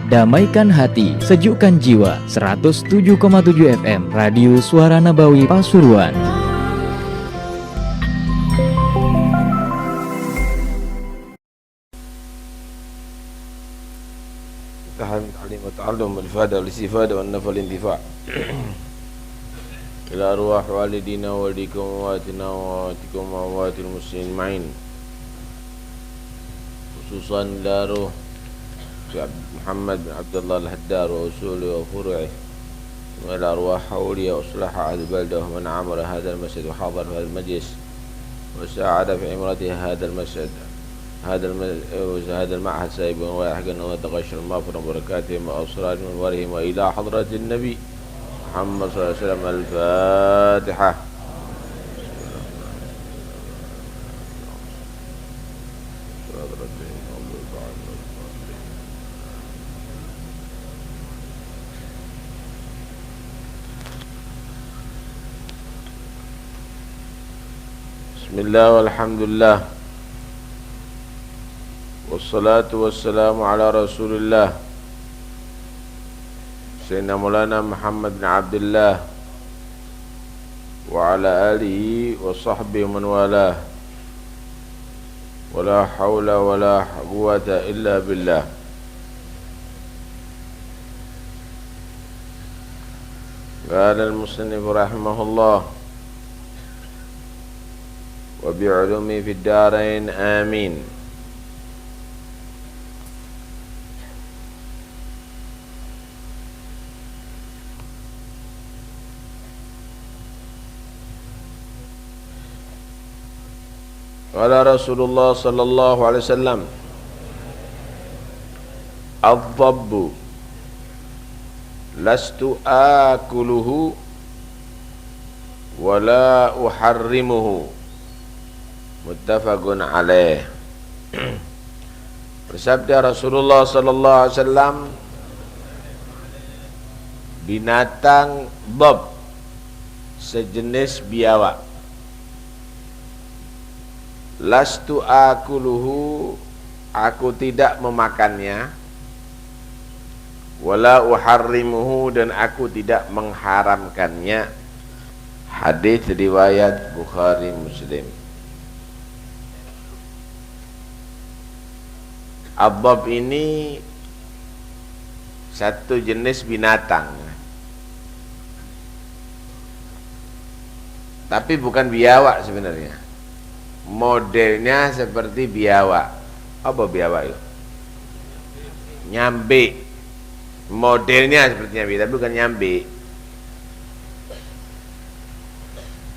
Damaikan hati, sejukkan jiwa. 107,7 FM Radio Suara Nabawi Pasuruan. Tahan ta'lim wa ta'allum wal ifada wal istifada wan nafal intifa'. Ila arwah walidina wa walidikum wa atina wa atikum wa awatil muslimin ma'in. Khususan ila arwah Muhammad bin Abdullah al-Haddar wa usuli wa furu'ih. Wa ila arwah hawliya wa uslaha ahli baldah wa man amara hadha al-masjid wa hadar hadha al-majlis wa sa'ada fi imrati hadha al-masjid هذا المعهد سائب ويحقن وتغشر المغفرة وبركاتهم وأسرارهم وورهم وإلى حضرة النبي محمد صلى الله عليه وسلم. الفاتحة. بسم الله والحمد لله wassalatu wassalamu ala rasulillah Sayyidina Maulana Muhammad bin Abdullah wa ala alihi wa sahbihi man walah wa la hawla wa la quwwata illa billah. Qala al-musannif rahimahullah wa bi'ulumi fid darain amin. Qala Rasulullah sallallahu alaihi wasallam ad-dabbu lastu akuluhu wa la uharrimuhu muttafaqun alaih. Bersabda Rasulullah sallallahu alaihi wasallam, binatang dhab sejenis biawak, lastu akuluhu, aku tidak memakannya, wala uharrimuhu, dan aku tidak mengharamkannya. Hadis riwayat Bukhari Muslim. Ad-dhab ini satu jenis binatang, tapi bukan biawak sebenarnya. Modelnya seperti biawak. Apa biawak itu? Nyambe. Modelnya seperti nyambe, tapi bukan nyambe.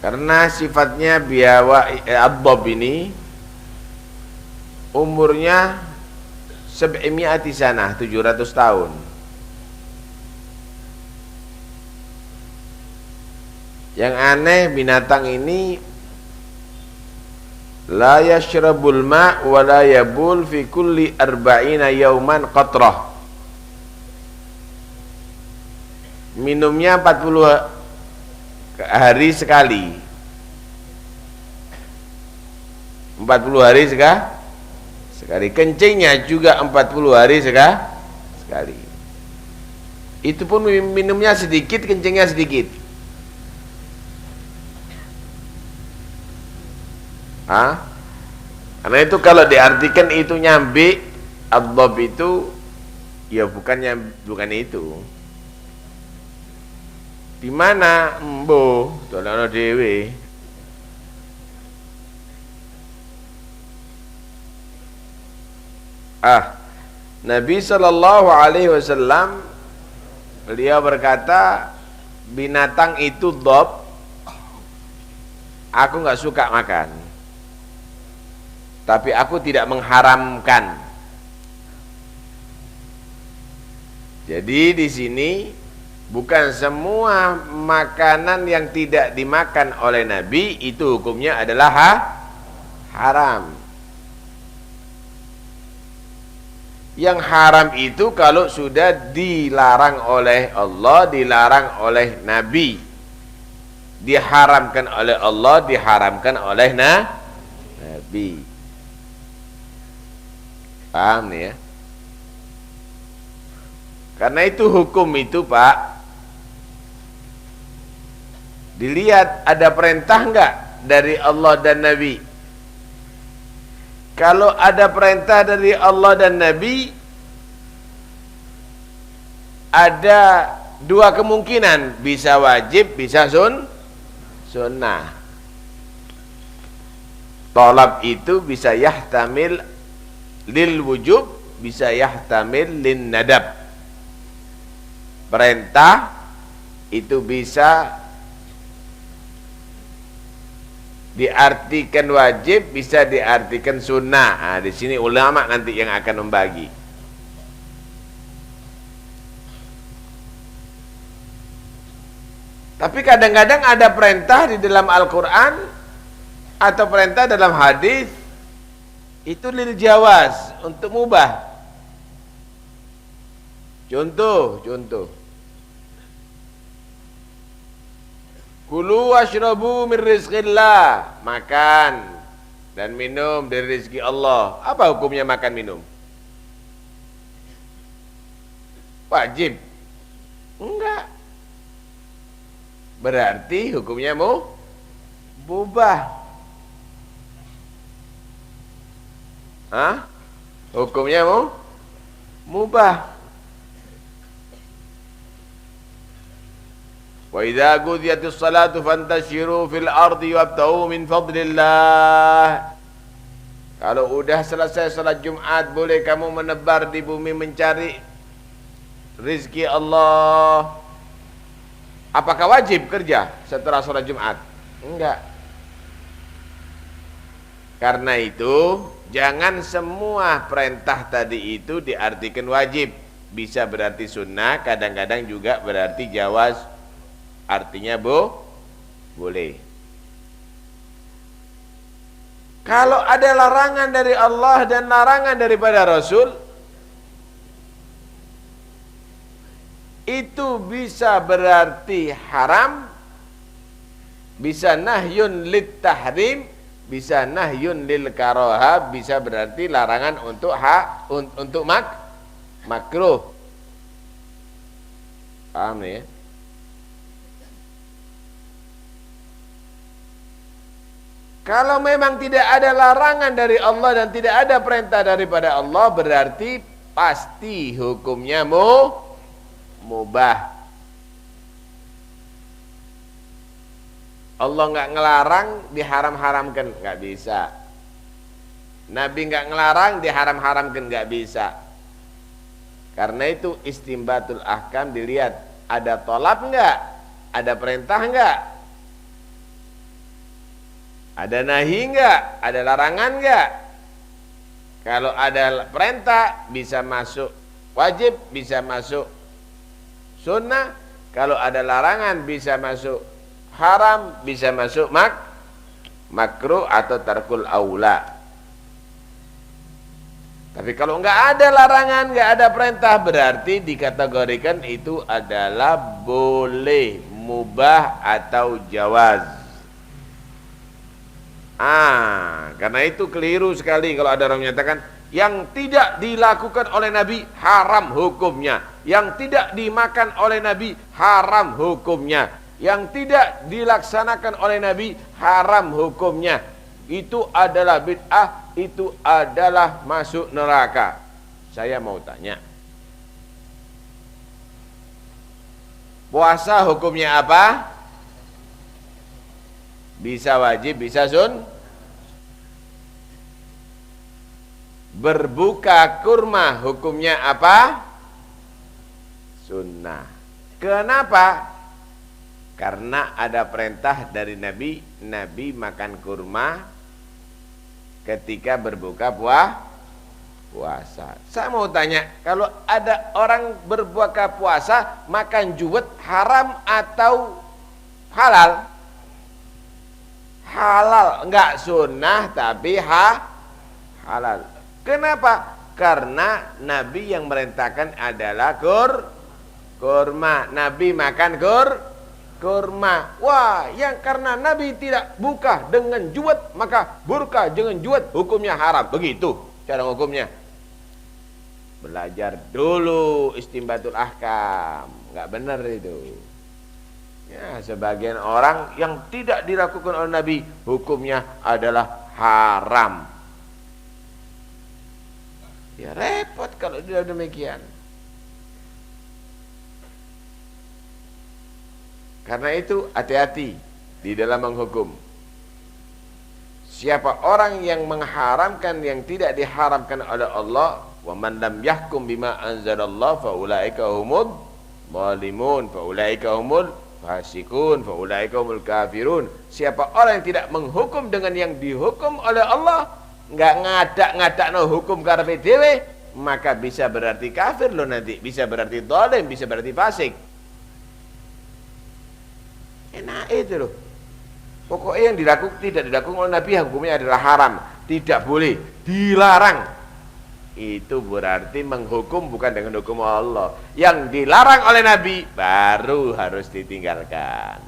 Karena sifatnya biawak ad-dhab ini umurnya 700 sanah, 700 tahun. Yang aneh, binatang ini la yashrabul ma' wa la yabul fi kulli arba'ina yauman qatrah. Minumnya 40 hari sekali. 40 hari sekali. Kencingnya juga 40 hari sekali. Itu pun minumnya sedikit, kencingnya sedikit. Karena itu kalau diartikan itu nyambi, ad-dhab itu ya bukan itu. Di mana mbo dolano dhewe. Nabi sallallahu alaihi wasallam beliau berkata, binatang itu dhab, aku enggak suka makan, tapi aku tidak mengharamkan. Jadi di sini bukan semua makanan yang tidak dimakan oleh Nabi itu hukumnya adalah haram. Yang haram itu kalau sudah dilarang oleh Allah, dilarang oleh Nabi. Diharamkan oleh Allah, diharamkan oleh Nabi. Nabi. Paham nih ya? Karena itu hukum itu Pak, dilihat ada perintah enggak dari Allah dan Nabi. Kalau ada perintah dari Allah dan Nabi, ada dua kemungkinan, bisa wajib, bisa sunnah. Tolab itu bisa yahtamil lil wujub, bisa yahtamil lin nadab. Perintah itu bisa diartikan wajib, bisa diartikan sunnah. Nah, di sini ulama nanti yang akan membagi. Tapi kadang-kadang ada perintah di dalam Al-Quran atau perintah dalam hadis itu lil jawaz, untuk mubah. Contoh. Kulu washrabu min rizqillah, makan dan minum dari rezeki Allah. Apa hukumnya makan minum? Wajib? Enggak. Berarti hukumnya mubah. Hah? Hukumnya mubah. Wa idza qudiyatis salatu fantashiru fil ardi wabtaghu min fadlillah. Kalau udah selesai salat Jumat, boleh kamu menebar di bumi mencari rezeki Allah. Apakah wajib kerja setelah salat Jumat? Enggak. Karena itu, jangan semua perintah tadi itu diartikan wajib. Bisa berarti sunnah, kadang-kadang juga berarti jawaz. Artinya boleh. Kalau ada larangan dari Allah dan larangan daripada Rasul, itu bisa berarti haram, bisa nahyun lit tahrim, bisa nahyun lil karaha, bisa berarti larangan untuk makruh. Paham nih ya? Kalau memang tidak ada larangan dari Allah dan tidak ada perintah daripada Allah, berarti pasti hukumnya mubah. Allah nggak ngelarang, diharam-haramkan, nggak bisa. Nabi nggak ngelarang, diharam-haramkan, nggak bisa. Karena itu istimbatul ahkam dilihat, ada tolab nggak, ada perintah nggak, ada nahi enggak? Ada larangan enggak? Kalau ada perintah bisa masuk wajib, bisa masuk sunnah. Kalau ada larangan bisa masuk haram, bisa masuk makruh atau tarkul aula. Tapi kalau enggak ada larangan, enggak ada perintah, berarti dikategorikan itu adalah boleh, mubah atau jawaz. Karena itu keliru sekali kalau ada orang menyatakan yang tidak dilakukan oleh Nabi haram hukumnya, yang tidak dimakan oleh Nabi haram hukumnya, yang tidak dilaksanakan oleh Nabi haram hukumnya. Itu adalah bid'ah, itu adalah masuk neraka. Saya mau tanya, puasa hukumnya apa? Bisa wajib, bisa Berbuka kurma hukumnya apa? Sunnah. Kenapa? Karena ada perintah dari Nabi, Nabi makan kurma ketika berbuka puasa. Saya mau tanya, kalau ada orang berbuka puasa makan juwet, haram atau halal? Halal, enggak sunnah tapi halal. Kenapa? Karena Nabi yang merintahkan adalah kurma. Nabi makan kurma. Wah, yang karena Nabi tidak buka dengan juwet, maka burka dengan juwet hukumnya haram. Begitu cara hukumnya. Belajar dulu istinbatul ahkam. Enggak benar itu. Ya, sebagian orang yang tidak dilakukan oleh Nabi hukumnya adalah haram. Ya repot kalau dia demikian. Karena itu hati-hati di dalam menghukum. Siapa orang yang mengharamkan yang tidak diharamkan oleh Allah, wa man lam yahkum bima anzalallahu fa ulaika humul zalimun, fa ulaika humul fasikun, fa ulaika humul kafirun. Siapa orang yang tidak menghukum dengan yang dihukum oleh Allah, enggak ngadak-ngadakno hukum karepe dhewe, maka bisa berarti kafir loh nanti, bisa berarti zalim, bisa berarti fasik. Enak itu loh. Pokoknya yang tidak dilakukan oleh Nabi hukumnya adalah haram, tidak boleh, dilarang. Itu berarti menghukum bukan dengan hukum Allah. Yang dilarang oleh Nabi baru harus ditinggalkan.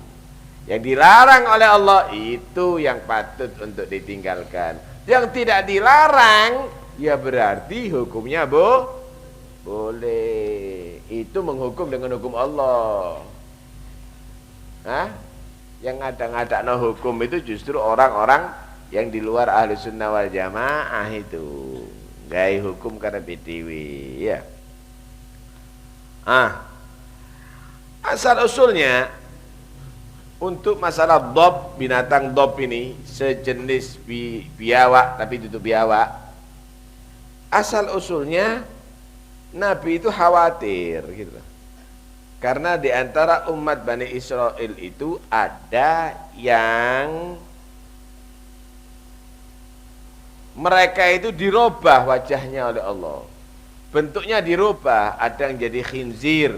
Yang dilarang oleh Allah itu yang patut untuk ditinggalkan. Yang tidak dilarang ya berarti hukumnya boleh. Itu menghukum dengan hukum Allah. Hah? Yang ngada-ngada hukum itu justru orang-orang yang di luar ahli sunnah wal jamaah itu gaya hukum karena BTW ya. Asal usulnya untuk masalah dob, binatang dob ini sejenis biawak tapi itu biawak. Asal usulnya Nabi itu khawatir gitu. Karena di antara umat Bani Israel itu ada yang mereka itu dirubah wajahnya oleh Allah. Bentuknya dirubah, ada yang jadi khinzir,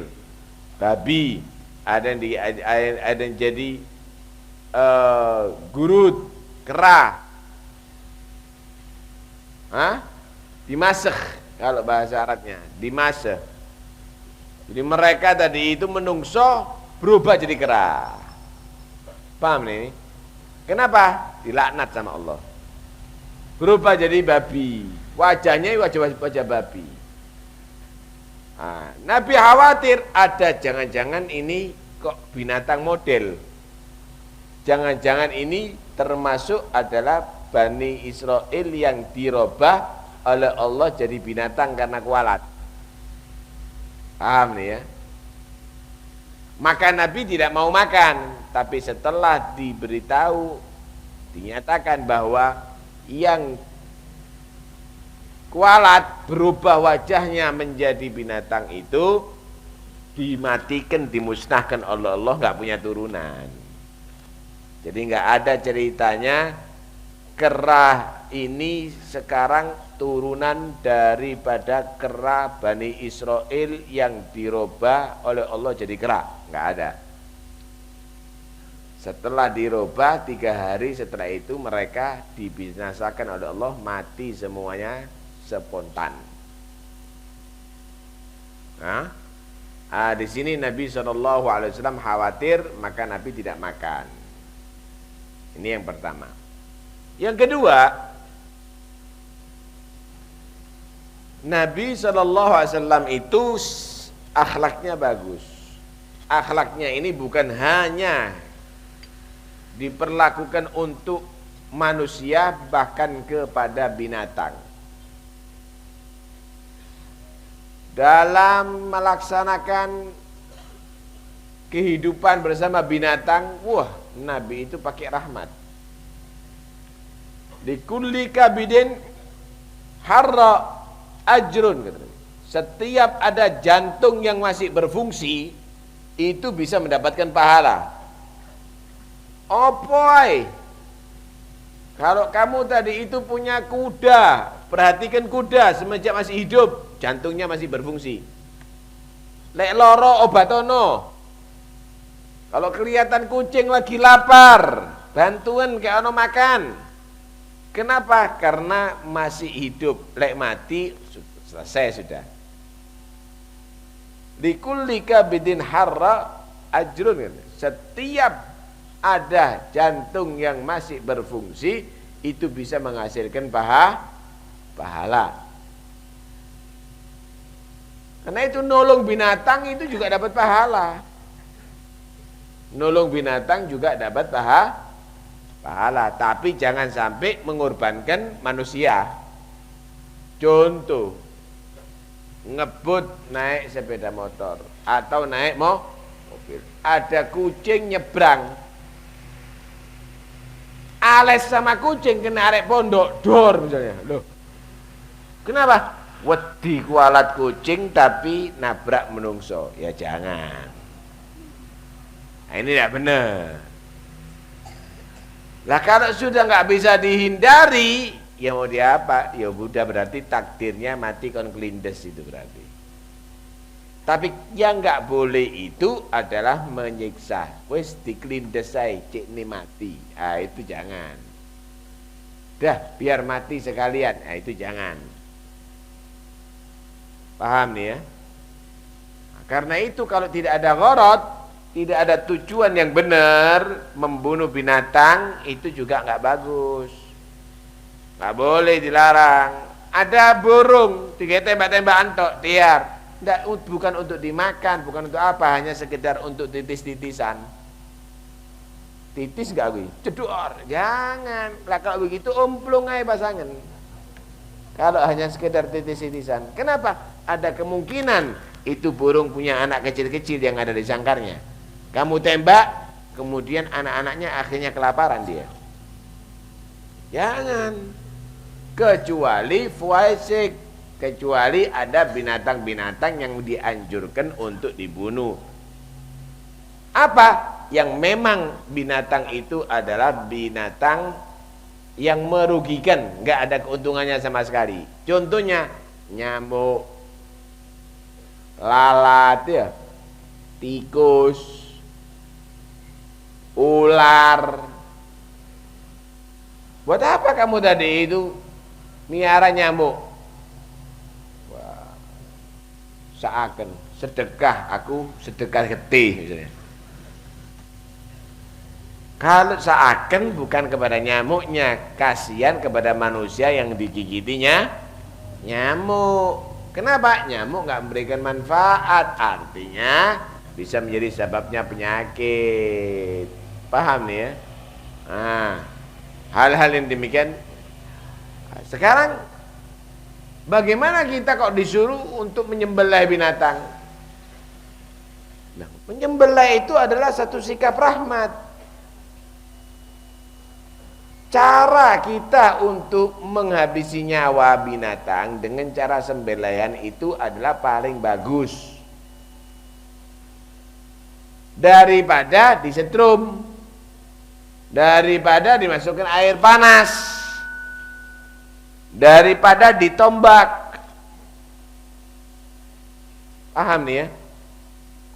babi, ada yang jadi gurut, kera. Dimasakh kalau bahasa Arabnya, dimasakh. Jadi mereka tadi itu menungso berubah jadi kera. Paham nih? Kenapa? Dilaknat sama Allah. Berubah jadi babi. Wajahnya wajah babi. Nabi khawatir ada jangan-jangan ini kok binatang model. Jangan-jangan ini termasuk adalah Bani Israel yang dirubah oleh Allah jadi binatang karena kualat. Paham nih ya? Maka Nabi tidak mau makan, tapi setelah diberitahu, dinyatakan bahwa yang kualat berubah wajahnya menjadi binatang itu dimatikan, dimusnahkan oleh Allah, nggak punya turunan. Jadi nggak ada ceritanya kera ini sekarang turunan daripada kera Bani Israel yang dirubah oleh Allah jadi kera. Enggak ada. Setelah dirubah 3 hari setelah itu mereka dibinasakan oleh Allah, mati semuanya spontan. Di sini Nabi SAW khawatir, maka Nabi tidak makan. Ini yang pertama. Yang kedua, Nabi SAW itu akhlaknya bagus. Akhlaknya ini bukan hanya diperlakukan untuk manusia, bahkan kepada binatang. Dalam melaksanakan kehidupan bersama binatang, Nabi itu pakai rahmat. Likulli kabidin harra ajrun. Setiap ada jantung yang masih berfungsi, itu bisa mendapatkan pahala. Opoy, kalau kamu tadi itu punya kuda, perhatikan kuda semenjak masih hidup, jantungnya masih berfungsi. Lek loro obatono. Kalau kelihatan kucing lagi lapar, bantuan kayak ono makan. Kenapa? Karena masih hidup. Lek mati selesai sudah. Likulli kabidin harra ajrun. setiap ada jantung yang masih berfungsi, itu bisa menghasilkan pahala. Karena itu nolong binatang itu juga dapat pahala. Nolong binatang juga dapat pahala. Tapi jangan sampai mengorbankan manusia. Contoh, ngebut naik sepeda motor atau naik mobil. Ada kucing nyebrang. Ales sama kucing kena arek pondok dor misalnya. Loh. Kenapa? Wedi kualat kucing tapi nabrak menungso. Ya jangan. Nah, ini tidak benar. Lah kalau sudah nggak bisa dihindari, ya mau diapa? Ya udah berarti takdirnya mati kon kelindes itu berarti. Tapi yang nggak boleh itu adalah menyiksa. Wes dikelindes saya cek nih mati. Ah itu jangan. Dah biar mati sekalian. Ah itu jangan. Paham nih ya? Nah, karena itu kalau tidak ada gharad, tidak ada tujuan yang benar membunuh binatang, itu juga nggak bagus. Nggak boleh, dilarang. Ada burung, tiga tembak-tembakan tok, tiar. Bukan untuk dimakan, bukan untuk apa, hanya sekedar untuk titis-titisan. Titis nggak gue? Cedor, jangan. Lah kalau begitu umplung aja pasangan. Kalau hanya sekedar titis-titisan, kenapa? Ada kemungkinan itu burung punya anak kecil-kecil yang ada di sangkarnya. Kamu tembak, kemudian anak-anaknya akhirnya kelaparan dia. Jangan. Kecuali fuaisik, kecuali ada binatang-binatang yang dianjurkan untuk dibunuh. Apa? Yang memang binatang itu adalah binatang yang merugikan, nggak ada keuntungannya sama sekali. Contohnya nyamuk, lalat ya, tikus, ular. Buat apa kamu tadi itu miara nyamuk? Wah, seakan sedekah, aku sedekah getih misalnya. Kalau seakan bukan kepada nyamuknya, kasihan kepada manusia yang digigitinya nyamuk. Kenapa? Nyamuk nggak memberikan manfaat, artinya bisa menjadi sebabnya penyakit. Paham nih ya? Nah, hal-hal yang demikian. Sekarang bagaimana kita kok disuruh untuk menyembelih binatang? Nah, menyembelih itu adalah satu sikap rahmat. Cara kita untuk menghabisi nyawa binatang dengan cara sembelaihan itu adalah paling bagus daripada disetrum, daripada dimasukkan air panas, daripada ditombak. Paham nih ya?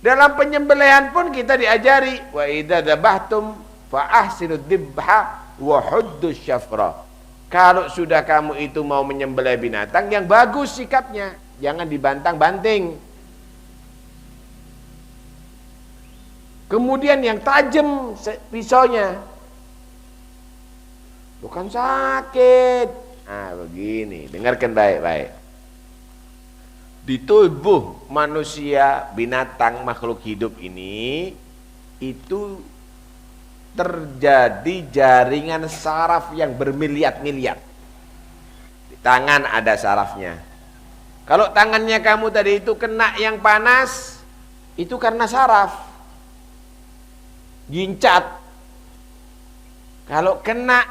Dalam penyembelihan pun kita diajari wa idza dzabhtum fa ahsinud dzibha wa huddus syafra. Kalau sudah kamu itu mau menyembelih binatang, yang bagus sikapnya, jangan dibantang-banting. Kemudian yang tajam pisaunya, bukan sakit. Ah begini, dengarkan baik-baik. Di tubuh manusia, binatang, makhluk hidup ini itu terjadi jaringan saraf yang bermiliat-miliat. Di tangan ada sarafnya. Kalau tangannya kamu tadi itu kena yang panas, itu karena saraf gincat. Kalau kena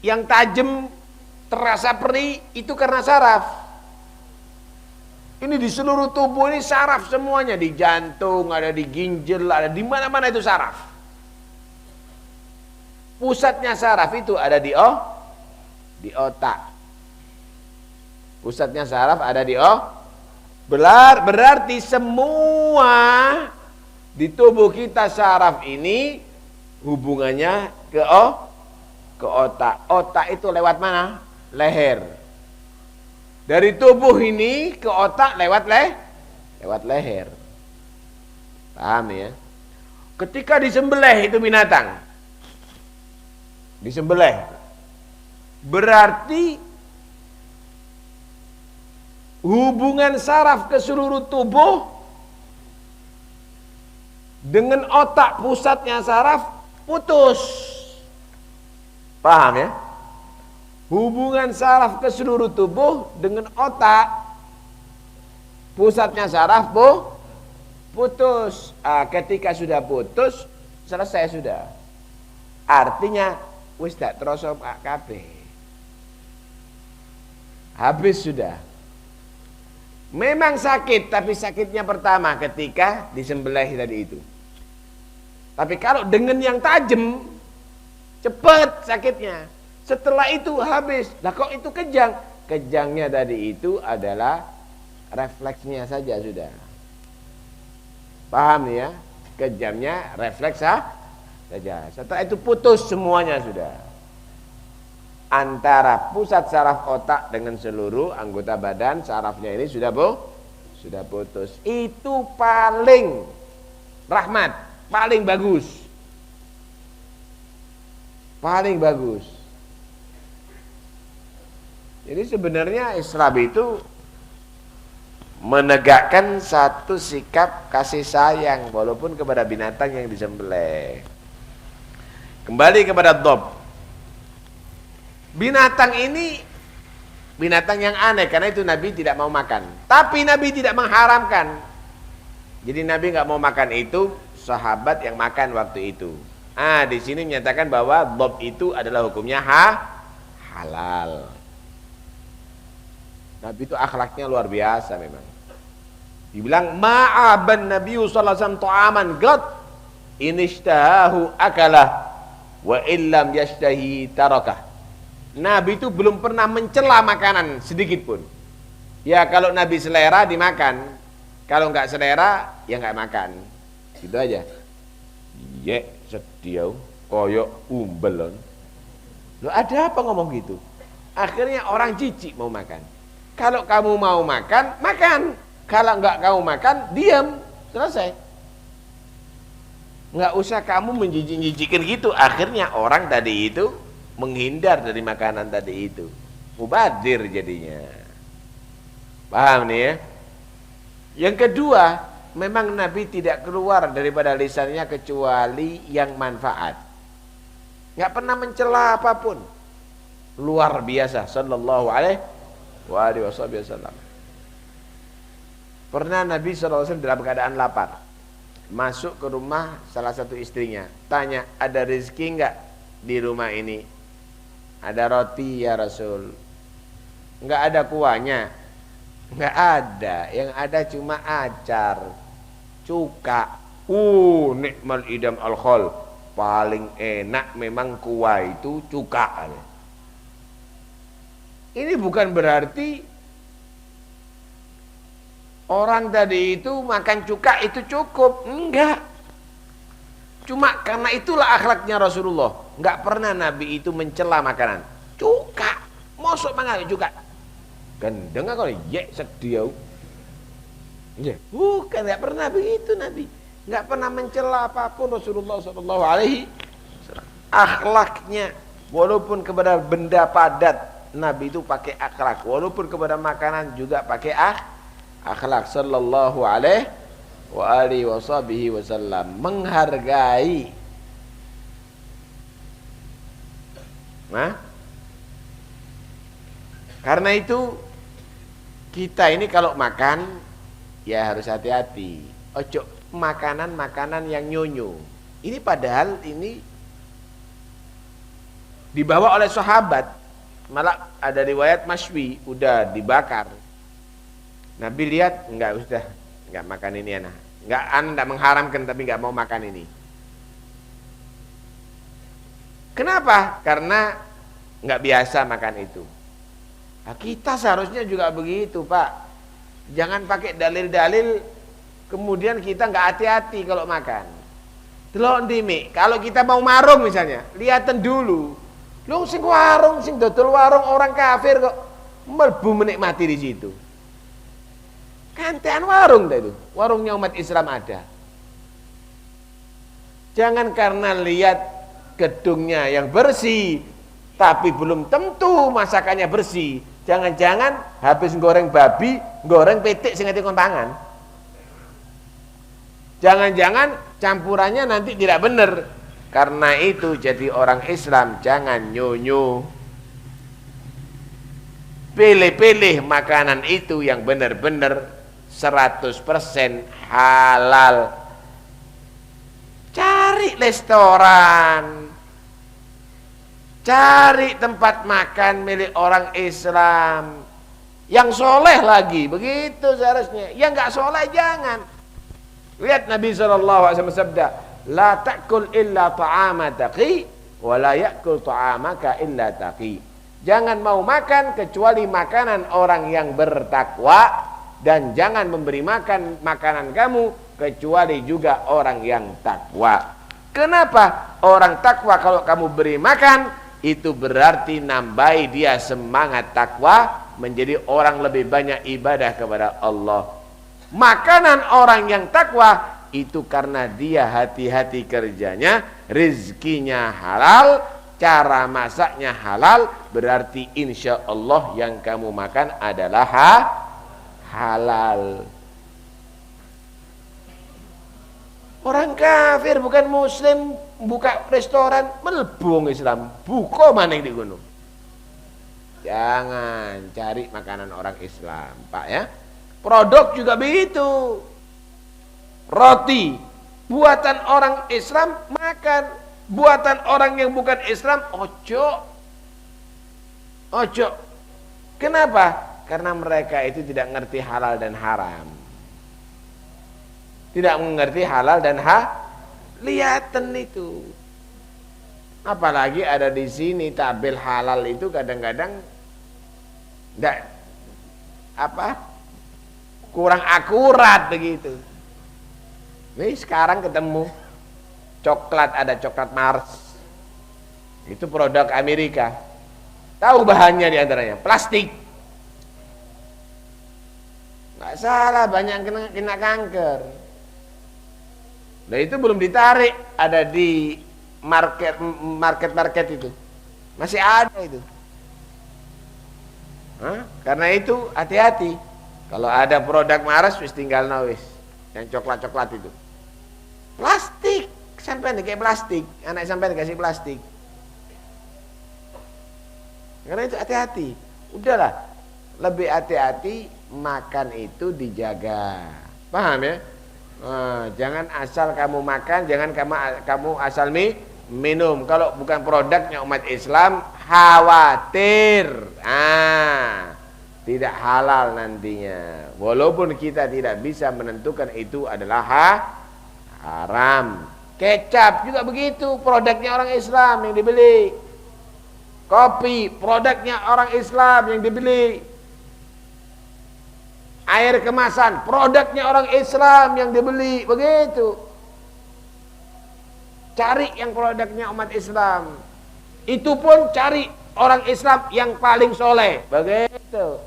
yang tajam terasa perih, itu karena saraf. Ini di seluruh tubuh ini saraf semuanya, di jantung, ada di ginjal, ada di mana-mana itu saraf. Pusatnya saraf itu ada di otak. Pusatnya saraf ada di berarti semua di tubuh kita saraf ini hubungannya ke otak. Otak itu lewat mana? Leher. Dari tubuh ini ke otak lewat leher. Paham ya? Ketika disembelih itu binatang, disembelih, berarti hubungan saraf ke seluruh tubuh dengan otak pusatnya saraf putus. Paham ya? Hubungan saraf ke seluruh tubuh dengan otak pusatnya saraf putus. Ketika sudah putus, selesai sudah. Artinya wis tak terasa kabeh. Habis sudah. Memang sakit, tapi sakitnya pertama ketika disembelih tadi itu. Tapi kalau dengan yang tajam, cepat sakitnya. Setelah itu habis. Lah kok itu kejang? Kejangnya tadi itu adalah refleksnya saja sudah. Paham nih ya? Kejamnya refleks saja. Setelah itu putus semuanya sudah. Antara pusat saraf otak dengan seluruh anggota badan sarafnya ini sudah putus. Itu paling rahmat, paling bagus. Paling bagus. Jadi sebenarnya Islam itu menegakkan satu sikap kasih sayang walaupun kepada binatang yang disembelih. Kembali kepada dhab. Binatang ini binatang yang aneh, karena itu Nabi tidak mau makan. Tapi Nabi tidak mengharamkan. Jadi Nabi nggak mau makan itu, sahabat yang makan waktu itu. Di sini menyatakan bahwa dhab itu adalah hukumnya halal. Nabi itu akhlaknya luar biasa memang. Dibilang ma'aban Nabi sallallahu alaihi wasallam ta'aman qad inishtahahu akalah wa illam yashtahi tarakah. Nabi itu belum pernah mencela makanan sedikit pun. Ya kalau Nabi selera dimakan, kalau nggak selera ya nggak makan. Gitu aja. Ye sediau koyok umbelon. Lo ada apa ngomong gitu? Akhirnya orang jijik mau makan. Kalau kamu mau makan, makan. Kalau nggak kamu makan, diam. Selesai. Nggak usah kamu menjijik-jijikkan gitu. Akhirnya orang tadi itu menghindar dari makanan tadi itu. Mubadir jadinya. Paham nih ya? Yang kedua, memang Nabi tidak keluar daripada lisannya kecuali yang manfaat. Nggak pernah mencela apapun. Luar biasa sallallahu alaihi wasallam. Pernah Nabi SAW dalam keadaan lapar, masuk ke rumah salah satu istrinya, tanya, ada rezeki enggak di rumah ini? Ada roti ya Rasul? Enggak ada kuahnya? Enggak ada, yang ada cuma acar, cuka. Nikmal idam al-khol, paling enak memang kuah itu cuka. Ini bukan berarti orang tadi itu makan cuka itu cukup, enggak. Cuma karena itulah akhlaknya Rasulullah. Enggak pernah Nabi itu mencela makanan. Cuka, mosok mangan cuka. Gendeng kalau ye sediau. Ya, bukan, enggak pernah begitu Nabi. Enggak pernah mencela apapun Rasulullah sallallahu alaihi wasallam. Akhlaknya walaupun kepada benda padat Nabi itu pakai akhlak, walaupun kepada makanan juga pakai akhlak sallallahu alaihi wa alihi wasallam, menghargai. Nah, karena itu kita ini kalau makan ya harus hati-hati. Ojo makanan-makanan yang nyonyo. Ini padahal ini dibawa oleh sahabat. Malah ada riwayat masywi, udah dibakar. Nabi lihat, enggak makan ini anak. Enggak mengharamkan tapi enggak mau makan ini. Kenapa? Karena enggak biasa makan itu. Nah, kita seharusnya juga begitu, Pak. Jangan pakai dalil-dalil kemudian kita enggak hati-hati kalau makan. Delok ndime, kalau kita mau marung misalnya, lihatan dulu. Lu sing warung, sing dodol warung orang kafir kok melbu menikmati di situ. Kantean warung dah itu. Warungnya umat Islam ada. Jangan karena lihat gedungnya yang bersih, tapi belum tentu masakannya bersih. Jangan-jangan habis goreng babi, goreng pitik sing kon pangan. Jangan-jangan campurannya nanti tidak benar. Karena itu jadi orang Islam jangan nyonyo. Pilih-pilih makanan itu yang benar-benar 100% halal. Cari restoran, cari tempat makan milik orang Islam yang soleh lagi, begitu seharusnya. Yang nggak soleh jangan. Lihat Nabi SAW bersabda, la ta'kul illa ta'ama taqi, wa la ya'kul ta'amaka illa taqi. Jangan mau makan kecuali makanan orang yang bertakwa, dan jangan memberi makan makanan kamu kecuali juga orang yang takwa. Kenapa? Orang takwa kalau kamu beri makan, itu berarti nambahi dia semangat takwa, menjadi orang lebih banyak ibadah kepada Allah. Makanan orang yang takwa itu karena dia hati-hati kerjanya, rezekinya halal, cara masaknya halal, berarti insya Allah yang kamu makan adalah halal. Orang kafir bukan muslim buka restoran, melebung Islam, buka mana di gunung. Jangan cari makanan orang Islam, Pak ya. Produk juga begitu. Roti buatan orang Islam makan, buatan orang yang bukan Islam ojo. Kenapa? Karena mereka itu tidak ngerti halal dan haram. Tidak mengerti halal dan lihatan itu. Apalagi ada di sini tabel halal itu kadang-kadang enggak kurang akurat begitu. Nih sekarang ketemu coklat, ada coklat Mars. Itu produk Amerika. Tahu bahannya diantaranya plastik. Nggak salah, banyak yang kena kanker. Nah itu belum ditarik, ada di market itu masih ada itu. Karena itu hati-hati. Kalau ada produk Mars wis tinggal nawis, yang coklat itu plastik, sampai kayak plastik, anak sampai dikasih plastik. Karena itu hati-hati. Udahlah, lebih hati-hati, makan itu dijaga. Paham ya? Jangan asal kamu makan, jangan kamu asal minum. Kalau bukan produknya umat Islam, khawatir tidak halal nantinya. Walaupun kita tidak bisa menentukan itu adalah haram. Kecap juga begitu, produknya orang Islam yang dibeli. Kopi, produknya orang Islam yang dibeli. Air kemasan, produknya orang Islam yang dibeli, begitu. Cari yang produknya umat Islam. Itu pun cari orang Islam yang paling soleh, begitu.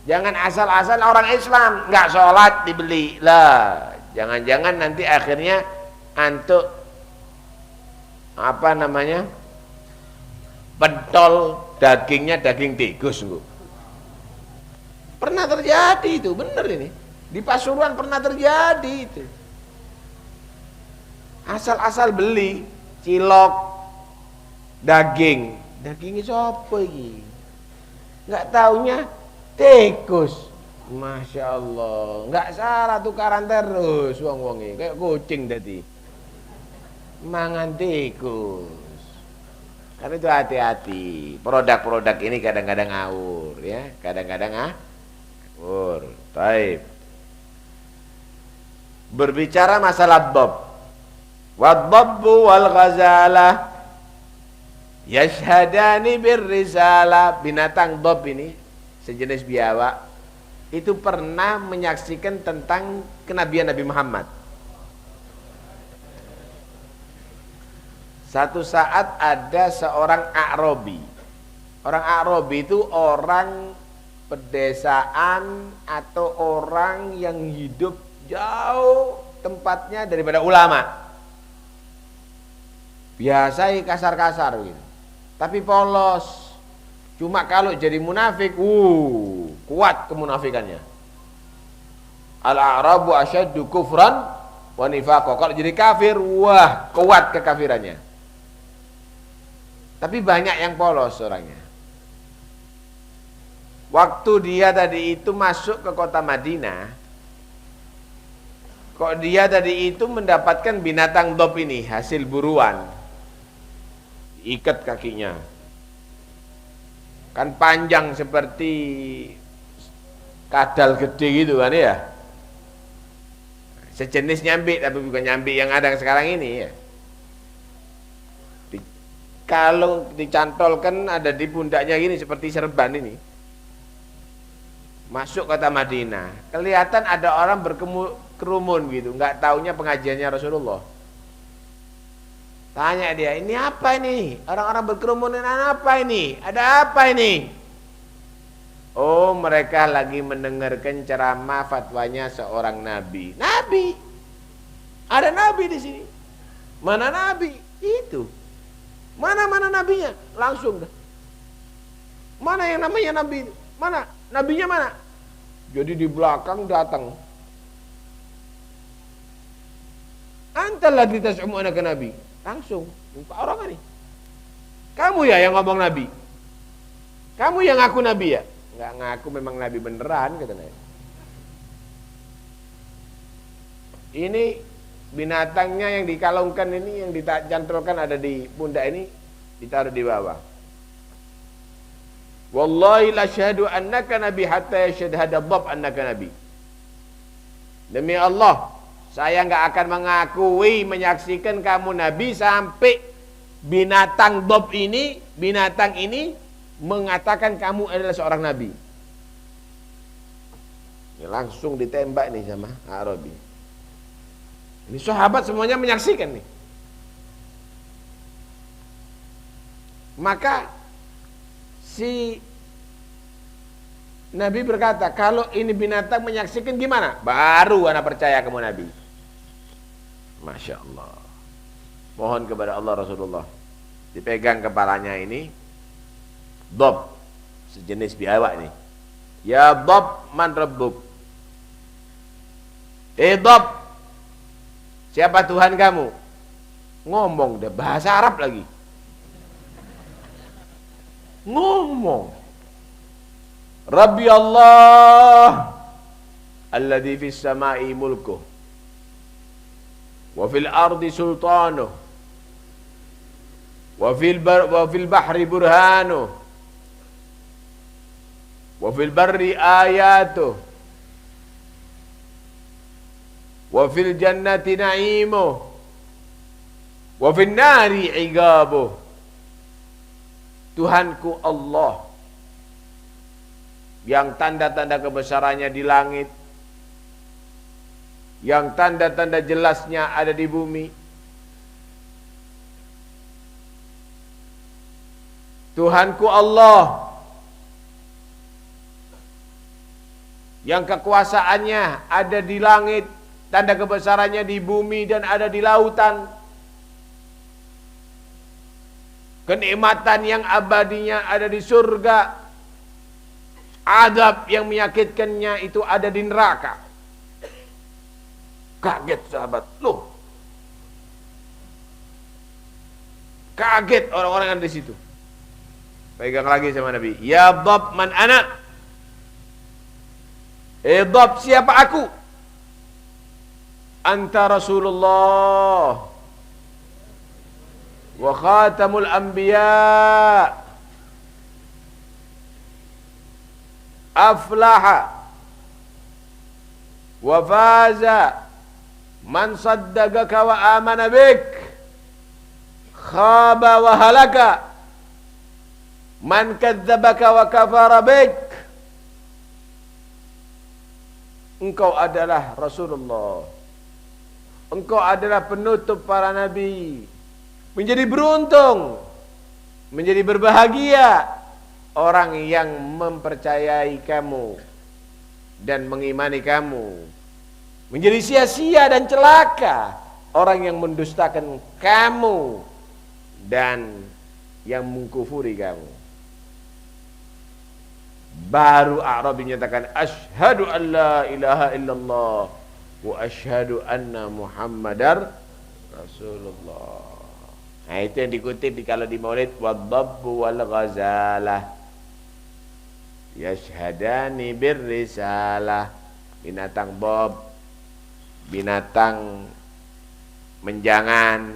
Jangan asal-asal orang Islam nggak sholat dibeli lah. Jangan-jangan nanti akhirnya antuk pentol dagingnya daging tikus. Pernah terjadi itu, bener ini. Di Pasuruan pernah terjadi itu. Asal-asal beli cilok dagingnya siapa ini? Nggak taunya tikus. Masya Allah, nggak salah tukaran terus wong ini, kayak kucing tadi. Mangan tikus. Karena itu hati-hati. Produk-produk ini kadang-kadang ngawur ya, kadang-kadang Taib. Berbicara masalah dhab. Wadhabbu wal ghazalah yashhadani birrisalah. Binatang dhab ini sejenis biawak itu pernah menyaksikan tentang kenabian Nabi Muhammad. Satu saat ada seorang A'rabi. Orang A'rabi itu orang pedesaan atau orang yang hidup jauh tempatnya daripada ulama. biasa kasar-kasar gitu. Tapi polos. Cuma kalau jadi munafik, kuat kemunafikannya. Al-a'rabu asyaddu kufran wa nifaqah. Kalau jadi kafir, wah, kuat kekafirannya. Tapi banyak yang polos orangnya. Waktu dia tadi itu masuk ke kota Madinah, kok dia tadi itu mendapatkan binatang dob ini, hasil buruan. Ikat kakinya. Kan panjang seperti kadal gede gitu kan ya. Sejenis nyambi, tapi bukan nyambi yang ada sekarang ini ya. Kalau dicantolkan ada di pundaknya gini seperti serban ini. Masuk kota Madinah, kelihatan ada orang berkerumun gitu, nggak taunya pengajiannya Rasulullah. Tanya dia, ini apa ini? Orang-orang berkerumun apa ini? Ada apa ini? Oh, mereka lagi mendengarkan ceramah fatwanya seorang nabi. Nabi, ada nabi di sini. Mana nabi? Itu. Mana nabinya? Langsung. Mana yang namanya nabi? Mana? Nabinya mana? Jadi di belakang datang. Antalah ditas'umu anaka nabi. Langsung. Jumpa orang ini. Kamu ya yang ngomong nabi? Kamu yang ngaku nabi ya? Enggak ngaku, memang nabi beneran katanya. Ini binatangnya yang dikalungkan ini, yang dicantolkan ada di pundak ini, ditaruh di bawah. Wallahi la syahadu annaka nabi hatta yashhadu dhab annaka nabi. Demi Allah, saya enggak akan mengakui, menyaksikan kamu nabi sampai binatang dhab ini, binatang ini mengatakan kamu adalah seorang nabi. Ini langsung ditembak nih sama Arabi. Ini sahabat semuanya menyaksikan nih. Maka si Nabi berkata, kalau ini binatang menyaksikan gimana? Baru anak percaya kamu Nabi. Masya Allah. Mohon kepada Allah Rasulullah, dipegang kepalanya ini, Dob, sejenis biawak ini. Ya Dob, man rabbuk. Dob, siapa Tuhan kamu? Ngomong deh, bahasa Arab lagi. Ngomong. Rabbi Allah alladhi fis samai mulkuh wa fil ardi sultanuh wa fil bahri burhanuh wa fil barri ayatuh wa fil jannati na'imuh wa fil nari iqabuh. Tuhanku Allah yang tanda-tanda kebesarannya di langit, yang tanda-tanda jelasnya ada di bumi. Tuhanku Allah yang kekuasaannya ada di langit, tanda kebesarannya di bumi dan ada di lautan. Kenikmatan yang abadinya ada di surga. Adab yang menyakitkannya itu ada di neraka. Kaget sahabat. Loh. Kaget orang-orang yang ada di situ. Pegang lagi sama Nabi. Ya Dhab man ana. Dhab, siapa aku? Anta Rasulullah wa khatamul anbiya. Aflaha wa faza man saddaqaka wa amana bik, khaba wa halaka man kadzdzabaka wa kafara bik. Engkau adalah Rasulullah, engkau adalah penutup para nabi. Menjadi beruntung, menjadi berbahagia orang yang mempercayai kamu dan mengimani kamu. Menjadi sia-sia dan celaka orang yang mendustakan kamu dan yang mengkufuri kamu. Baru A'rabi menyatakan asyhadu an la ilaha illallah wa asyhadu anna Muhammadar Rasulullah. Nah, itu yang dikutip kalau di Maulid, wadhabbu wal ghazalah yashhadani birrisalah. Binatang bob, binatang menjangan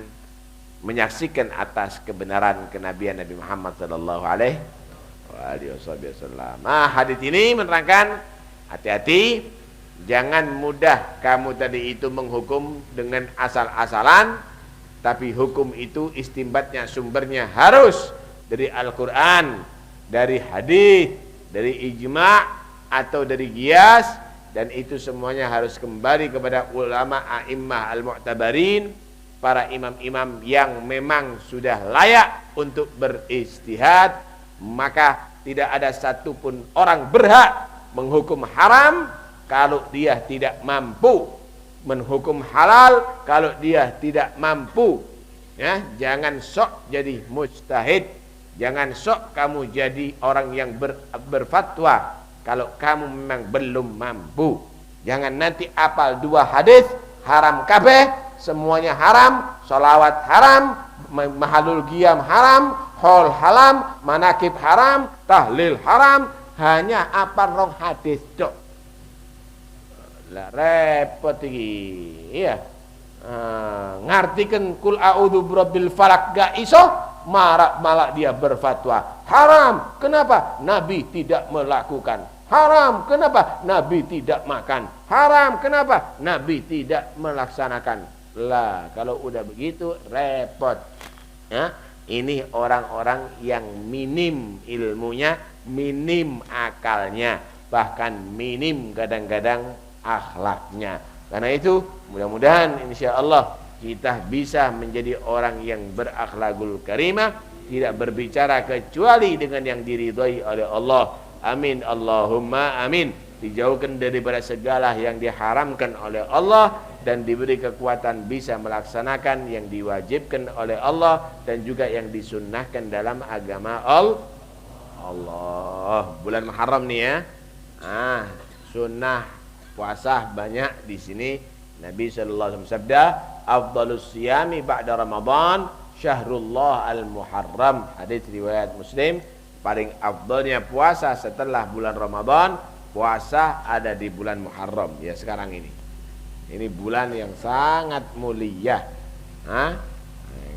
menyaksikan atas kebenaran kenabian Nabi Muhammad sallallahu alaihi wasallam. Nah, hadis ini menerangkan hati-hati, jangan mudah kamu tadi itu menghukum dengan asal-asalan, tapi hukum itu istinbatnya, sumbernya harus dari Al-Quran, dari hadis, dari ijma' atau dari qiyas, dan itu semuanya harus kembali kepada ulama a'immah al-mu'tabarin, para imam-imam yang memang sudah layak untuk beristihad. Maka tidak ada satupun orang berhak menghukum haram kalau dia tidak mampu, menghukum halal kalau dia tidak mampu. Ya, jangan sok jadi mujtahid, jangan sok kamu jadi orang yang berfatwa kalau kamu memang belum mampu. Jangan nanti apal 2 hadis haram kabeh, semuanya haram, sholawat haram, mahalul qiyam haram, hol haram, manakib haram, tahlil haram, hanya apal 2 hadis dok. Lah repot iki. Iya. Ngartikeun kul a'udzu birabbil falaq gak iso, malah dia berfatwa haram. Kenapa? Nabi tidak melakukan. Haram. Kenapa? Nabi tidak makan. Haram. Kenapa? Nabi tidak melaksanakan. Lah, kalau udah begitu repot. Ya, ini orang-orang yang minim ilmunya, minim akalnya, bahkan minim kadang-kadang akhlaknya. Karena itu mudah-mudahan insyaallah kita bisa menjadi orang yang berakhlakul karimah, tidak berbicara kecuali dengan yang diridhai oleh Allah. Amin Allahumma amin. Dijauhkan daripada segala yang diharamkan oleh Allah dan diberi kekuatan bisa melaksanakan yang diwajibkan oleh Allah dan juga yang disunnahkan dalam agama Allah. Bulan Muharram nih ya. Sunnah puasa banyak di sini. Nabi sallallahu alaihi wasallam sabda, afdhalus siyami ba'da Ramadan syahrullah al-Muharram. Hadis riwayat Muslim. Paling afdalnya puasa setelah bulan Ramadan, puasa ada di bulan Muharram. Ya sekarang ini. Ini bulan yang sangat mulia.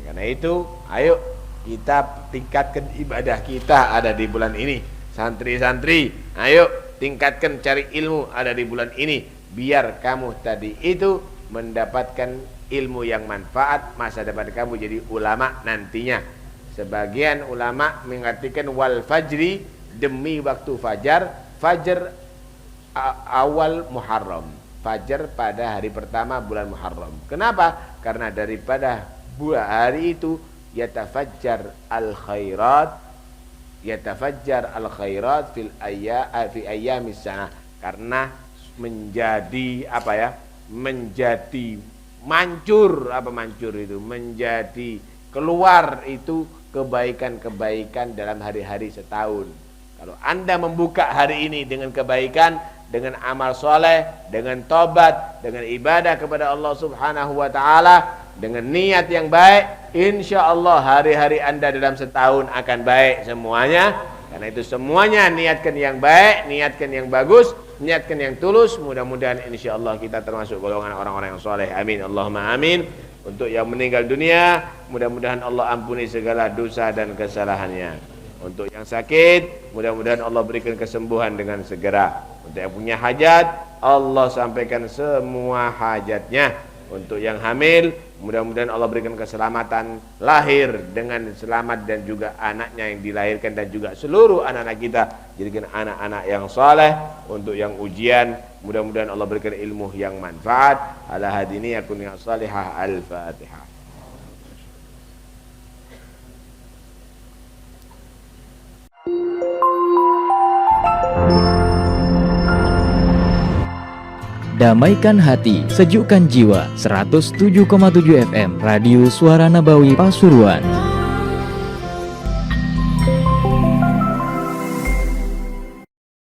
Karena itu, ayo kita tingkatkan ibadah kita ada di bulan ini. Santri-santri, ayo tingkatkan cari ilmu ada di bulan ini. Biar kamu tadi itu mendapatkan ilmu yang manfaat, masa depan kamu jadi ulama nantinya. Sebagian ulama mengartikan wal fajri, demi waktu fajar. Fajar awal Muharram, fajar pada hari pertama bulan Muharram. Kenapa? Karena daripada hari itu yatafajjar al khairat fi ayyamis sanah. Karena menjadi menjadi mancur, menjadi keluar itu kebaikan-kebaikan dalam hari-hari setahun. Kalau Anda membuka hari ini dengan kebaikan, dengan amal soleh, dengan tobat, dengan ibadah kepada Allah Subhanahu wa ta'ala, dengan niat yang baik, insya Allah hari-hari Anda dalam setahun akan baik semuanya. Karena itu semuanya niatkan yang baik, niatkan yang bagus, niatkan yang tulus. Mudah-mudahan insya Allah kita termasuk golongan orang-orang yang soleh. Amin Allahumma amin. Untuk yang meninggal dunia, mudah-mudahan Allah ampuni segala dosa dan kesalahannya. Untuk yang sakit, mudah-mudahan Allah berikan kesembuhan dengan segera. Untuk yang punya hajat, Allah sampaikan semua hajatnya. Untuk yang hamil, mudah-mudahan Allah berikan keselamatan lahir dengan selamat, dan juga anaknya yang dilahirkan dan juga seluruh anak-anak kita jadikan anak-anak yang saleh. Untuk yang ujian, mudah-mudahan Allah berikan ilmu yang manfaat. Ala hadini yakun ya salihah. Al-Fatihah. Damaikan hati, sejukkan jiwa. 107,7 FM Radio Suara Nabawi Pasuruan.